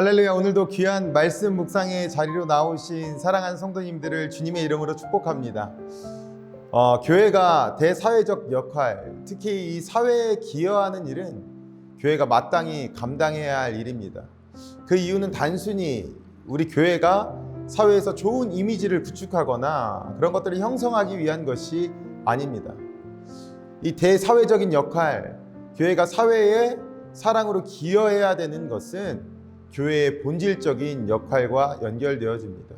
할렐루야. 오늘도 귀한 말씀 묵상의 자리로 나오신 사랑하는 성도님들을 주님의 이름으로 축복합니다. 교회가 대사회적 역할, 특히 이 사회에 기여하는 일은 교회가 마땅히 감당해야 할 일입니다. 그 이유는 단순히 우리 교회가 사회에서 좋은 이미지를 구축하거나 그런 것들을 형성하기 위한 것이 아닙니다. 이 대사회적인 역할, 교회가 사회에 사랑으로 기여해야 되는 것은 교회의 본질적인 역할과 연결되어집니다.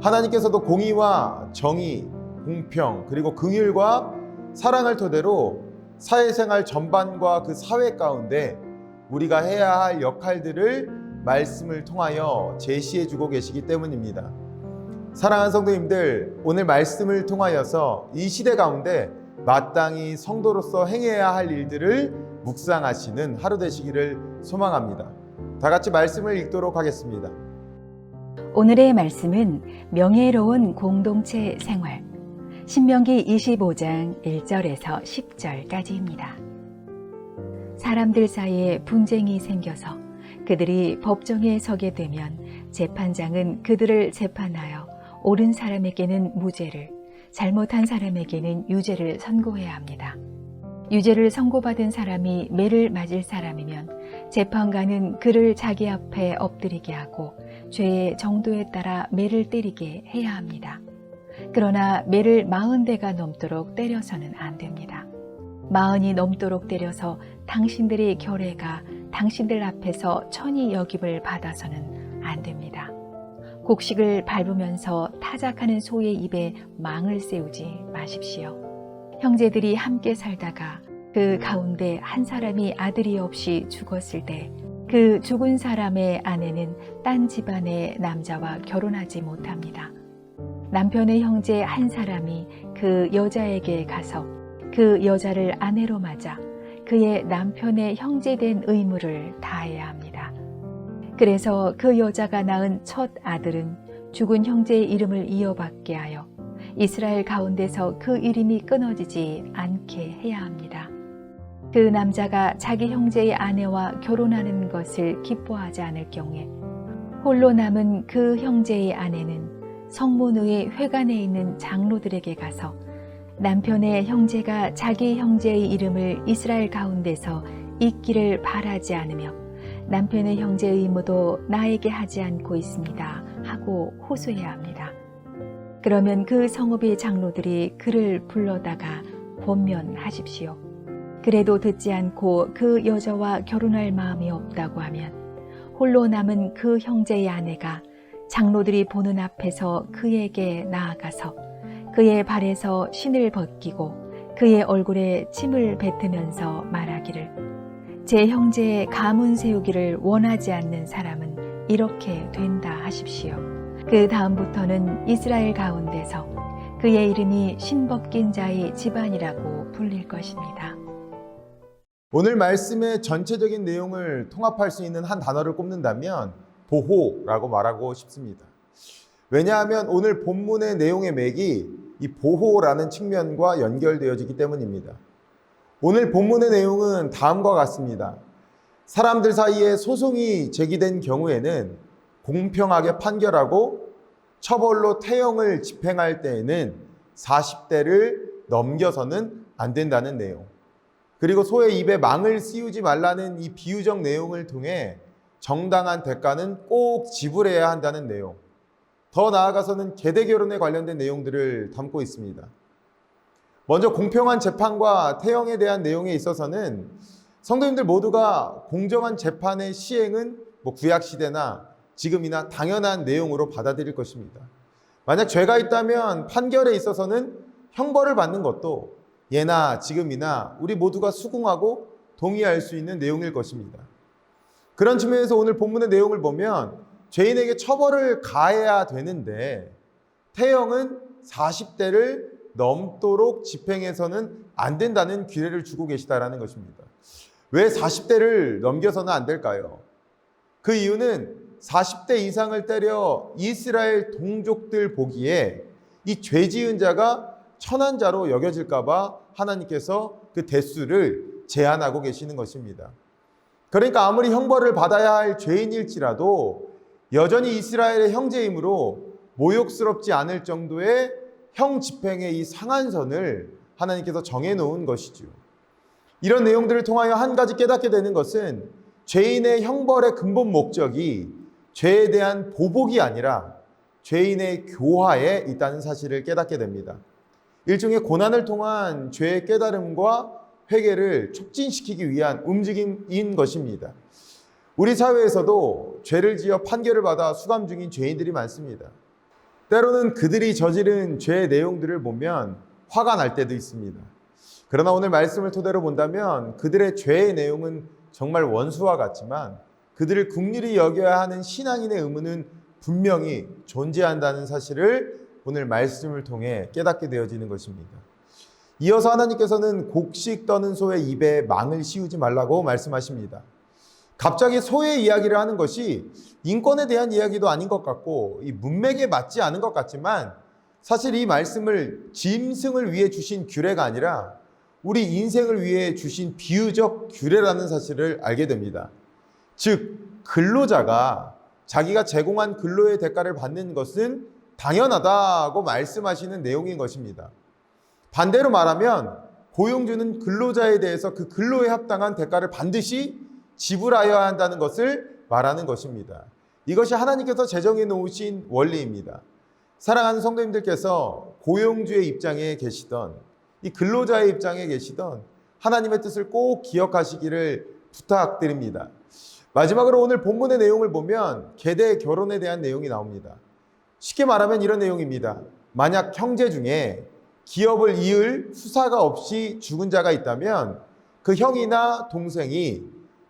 하나님께서도 공의와 정의, 공평, 그리고 긍휼과 사랑을 토대로 사회생활 전반과 그 사회 가운데 우리가 해야 할 역할들을 말씀을 통하여 제시해 주고 계시기 때문입니다. 사랑하는 성도님들, 오늘 말씀을 통하여서 이 시대 가운데 마땅히 성도로서 행해야 할 일들을 묵상하시는 하루 되시기를 소망합니다. 다 같이 말씀을 읽도록 하겠습니다. 오늘의 말씀은 명예로운 공동체 생활, 신명기 25장 1절에서 10절까지입니다. 사람들 사이에 분쟁이 생겨서 그들이 법정에 서게 되면 재판장은 그들을 재판하여 옳은 사람에게는 무죄를, 잘못한 사람에게는 유죄를 선고해야 합니다. 유죄를 선고받은 사람이 매를 맞을 사람이면 재판관은 그를 자기 앞에 엎드리게 하고 죄의 정도에 따라 매를 때리게 해야 합니다. 그러나 매를 40대가 넘도록 때려서는 안 됩니다. 40이 넘도록 때려서 당신들의 결례가 당신들 앞에서 천히 여김을 받아서는 안 됩니다. 곡식을 밟으면서 타작하는 소의 입에 망을 씌우지 마십시오. 형제들이 함께 살다가 그 가운데 한 사람이 아들이 없이 죽었을 때 그 죽은 사람의 아내는 딴 집안의 남자와 결혼하지 못합니다. 남편의 형제 한 사람이 그 여자에게 가서 그 여자를 아내로 맞아 그의 남편의 형제된 의무를 다해야 합니다. 그래서 그 여자가 낳은 첫 아들은 죽은 형제의 이름을 이어받게 하여 이스라엘 가운데서 그 이름이 끊어지지 않게 해야 합니다. 그 남자가 자기 형제의 아내와 결혼하는 것을 기뻐하지 않을 경우에 홀로 남은 그 형제의 아내는 성문의 회관에 있는 장로들에게 가서 남편의 형제가 자기 형제의 이름을 이스라엘 가운데서 잊기를 바라지 않으며 남편의 형제의 의무도 나에게 하지 않고 있습니다 하고 호소해야 합니다. 그러면 그 성읍의 장로들이 그를 불러다가 권면하십시오. 그래도 듣지 않고 그 여자와 결혼할 마음이 없다고 하면 홀로 남은 그 형제의 아내가 장로들이 보는 앞에서 그에게 나아가서 그의 발에서 신을 벗기고 그의 얼굴에 침을 뱉으면서 말하기를 제 형제의 가문 세우기를 원하지 않는 사람은 이렇게 된다 하십시오. 그 다음부터는 이스라엘 가운데서 그의 이름이 신벗긴 자의 집안이라고 불릴 것입니다. 오늘 말씀의 전체적인 내용을 통합할 수 있는 한 단어를 꼽는다면 보호라고 말하고 싶습니다. 왜냐하면 오늘 본문의 내용의 맥이 이 보호라는 측면과 연결되어지기 때문입니다. 오늘 본문의 내용은 다음과 같습니다. 사람들 사이에 소송이 제기된 경우에는 공평하게 판결하고 처벌로 태형을 집행할 때에는 40대를 넘겨서는 안 된다는 내용. 그리고 소의 입에 망을 씌우지 말라는 이 비유적 내용을 통해 정당한 대가는 꼭 지불해야 한다는 내용. 더 나아가서는 계대 결혼에 관련된 내용들을 담고 있습니다. 먼저 공평한 재판과 태형에 대한 내용에 있어서는 성도님들 모두가 공정한 재판의 시행은 구약시대나 지금이나 당연한 내용으로 받아들일 것입니다. 만약 죄가 있다면 판결에 있어서는 형벌을 받는 것도 예나 지금이나 우리 모두가 수긍하고 동의할 수 있는 내용일 것입니다. 그런 측면에서 오늘 본문의 내용을 보면 죄인에게 처벌을 가해야 되는데 태형은 40대를 넘도록 집행해서는 안 된다는 규례를 주고 계시다라는 것입니다. 왜 40대를 넘겨서는 안 될까요? 그 이유는 40대 이상을 때려 이스라엘 동족들 보기에 이 죄 지은 자가 천한 자로 여겨질까 봐 하나님께서 그 대수를 제한하고 계시는 것입니다. 그러니까 아무리 형벌을 받아야 할 죄인일지라도 여전히 이스라엘의 형제이므로 모욕스럽지 않을 정도의 형 집행의 이 상한선을 하나님께서 정해놓은 것이죠. 이런 내용들을 통하여 한 가지 깨닫게 되는 것은 죄인의 형벌의 근본 목적이 죄에 대한 보복이 아니라 죄인의 교화에 있다는 사실을 깨닫게 됩니다. 일종의 고난을 통한 죄의 깨달음과 회개를 촉진시키기 위한 움직임인 것입니다. 우리 사회에서도 죄를 지어 판결을 받아 수감 중인 죄인들이 많습니다. 때로는 그들이 저지른 죄의 내용들을 보면 화가 날 때도 있습니다. 그러나 오늘 말씀을 토대로 본다면 그들의 죄의 내용은 정말 원수와 같지만 그들을 긍휼히 여겨야 하는 신앙인의 의무는 분명히 존재한다는 사실을 오늘 말씀을 통해 깨닫게 되어지는 것입니다. 이어서 하나님께서는 곡식 떠는 소의 입에 망을 씌우지 말라고 말씀하십니다. 갑자기 소의 이야기를 하는 것이 인권에 대한 이야기도 아닌 것 같고 이 문맥에 맞지 않은 것 같지만 사실 이 말씀을 짐승을 위해 주신 규례가 아니라 우리 인생을 위해 주신 비유적 규례라는 사실을 알게 됩니다. 즉 근로자가 자기가 제공한 근로의 대가를 받는 것은 당연하다고 말씀하시는 내용인 것입니다. 반대로 말하면 고용주는 근로자에 대해서 그 근로에 합당한 대가를 반드시 지불하여야 한다는 것을 말하는 것입니다. 이것이 하나님께서 제정해 놓으신 원리입니다. 사랑하는 성도님들께서 고용주의 입장에 계시던 이 근로자의 입장에 계시던 하나님의 뜻을 꼭 기억하시기를 부탁드립니다. 마지막으로 오늘 본문의 내용을 보면 계대 결혼에 대한 내용이 나옵니다. 쉽게 말하면 이런 내용입니다. 만약 형제 중에 기업을 이을 후사가 없이 죽은 자가 있다면 그 형이나 동생이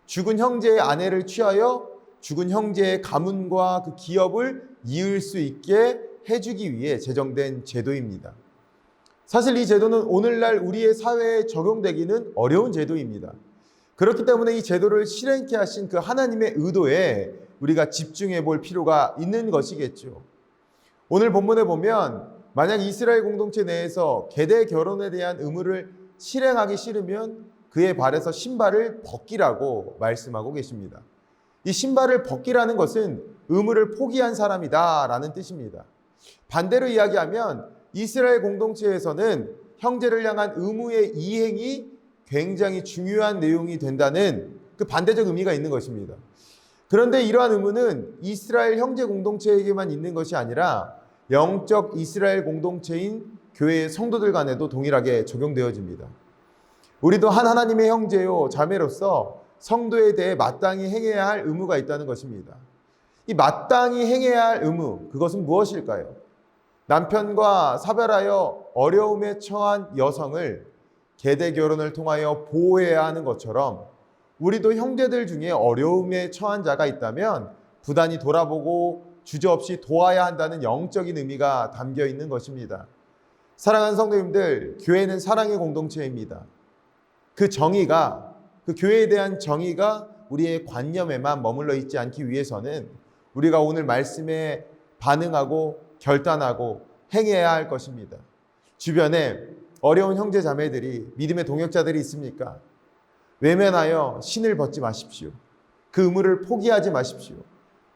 죽은 형제의 아내를 취하여 죽은 형제의 가문과 그 기업을 이을 수 있게 해주기 위해 제정된 제도입니다. 사실 이 제도는 오늘날 우리의 사회에 적용되기는 어려운 제도입니다. 그렇기 때문에 이 제도를 실행케 하신 그 하나님의 의도에 우리가 집중해 볼 필요가 있는 것이겠죠. 오늘 본문에 보면 만약 이스라엘 공동체 내에서 계대 결혼에 대한 의무를 실행하기 싫으면 그의 발에서 신발을 벗기라고 말씀하고 계십니다. 이 신발을 벗기라는 것은 의무를 포기한 사람이다라는 뜻입니다. 반대로 이야기하면 이스라엘 공동체에서는 형제를 향한 의무의 이행이 굉장히 중요한 내용이 된다는 그 반대적 의미가 있는 것입니다. 그런데 이러한 의무는 이스라엘 형제 공동체에게만 있는 것이 아니라 영적 이스라엘 공동체인 교회의 성도들 간에도 동일하게 적용되어집니다. 우리도 한 하나님의 형제요 자매로서 성도에 대해 마땅히 행해야 할 의무가 있다는 것입니다. 이 마땅히 행해야 할 의무, 그것은 무엇일까요? 남편과 사별하여 어려움에 처한 여성을 계대 결혼을 통하여 보호해야 하는 것처럼 우리도 형제들 중에 어려움에 처한 자가 있다면 부단히 돌아보고 주저없이 도와야 한다는 영적인 의미가 담겨 있는 것입니다. 사랑하는 성도님들, 교회는 사랑의 공동체입니다. 그 정의가, 그 교회에 대한 정의가 우리의 관념에만 머물러 있지 않기 위해서는 우리가 오늘 말씀에 반응하고 결단하고 행해야 할 것입니다. 주변에 어려운 형제 자매들이, 믿음의 동역자들이 있습니까? 외면하여 신을 벗지 마십시오. 그 의무를 포기하지 마십시오.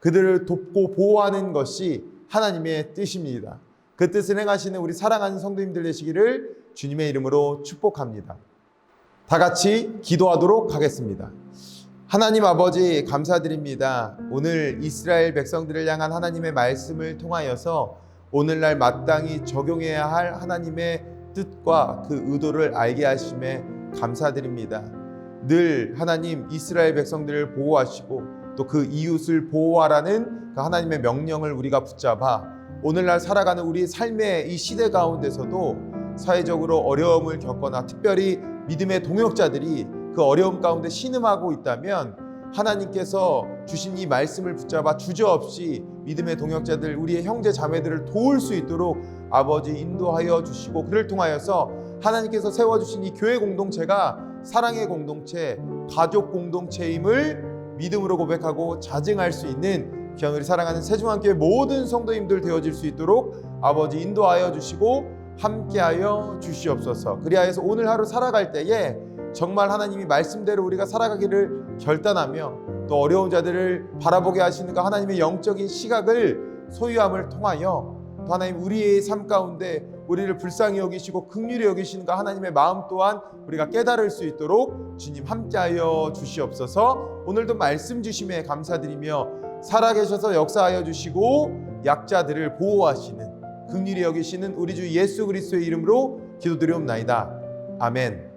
그들을 돕고 보호하는 것이 하나님의 뜻입니다. 그 뜻을 행하시는 우리 사랑하는 성도님들 되시기를 주님의 이름으로 축복합니다. 다 같이 기도하도록 하겠습니다. 하나님 아버지 감사드립니다. 오늘 이스라엘 백성들을 향한 하나님의 말씀을 통하여서 오늘날 마땅히 적용해야 할 하나님의 뜻과 그 의도를 알게 하심에 감사드립니다. 늘 하나님 이스라엘 백성들을 보호하시고 또 그 이웃을 보호하라는 그 하나님의 명령을 우리가 붙잡아 오늘날 살아가는 우리 삶의 이 시대 가운데서도 사회적으로 어려움을 겪거나 특별히 믿음의 동역자들이 그 어려움 가운데 신음하고 있다면 하나님께서 주신 이 말씀을 붙잡아 주저없이 믿음의 동역자들, 우리의 형제 자매들을 도울 수 있도록 아버지 인도하여 주시고 그를 통하여서 하나님께서 세워주신 이 교회 공동체가 사랑의 공동체, 가족 공동체임을 믿음으로 고백하고 자증할 수 있는 귀한 우리 사랑하는 세중한교회 모든 성도님들 되어질 수 있도록 아버지 인도하여 주시고 함께하여 주시옵소서. 그리하여서 오늘 하루 살아갈 때에 정말 하나님이 말씀대로 우리가 살아가기를 결단하며 또 어려운 자들을 바라보게 하시는 그 하나님의 영적인 시각을 소유함을 통하여 또 하나님 우리의 삶 가운데 우리를 불쌍히 여기시고 긍휼히 여기시는 그 하나님의 마음 또한 우리가 깨달을 수 있도록 주님 함께하여 주시옵소서. 오늘도 말씀 주심에 감사드리며 살아계셔서 역사하여 주시고 약자들을 보호하시는 긍휼히 여기시는 우리 주 예수 그리스도의 이름으로 기도드리옵나이다. 아멘.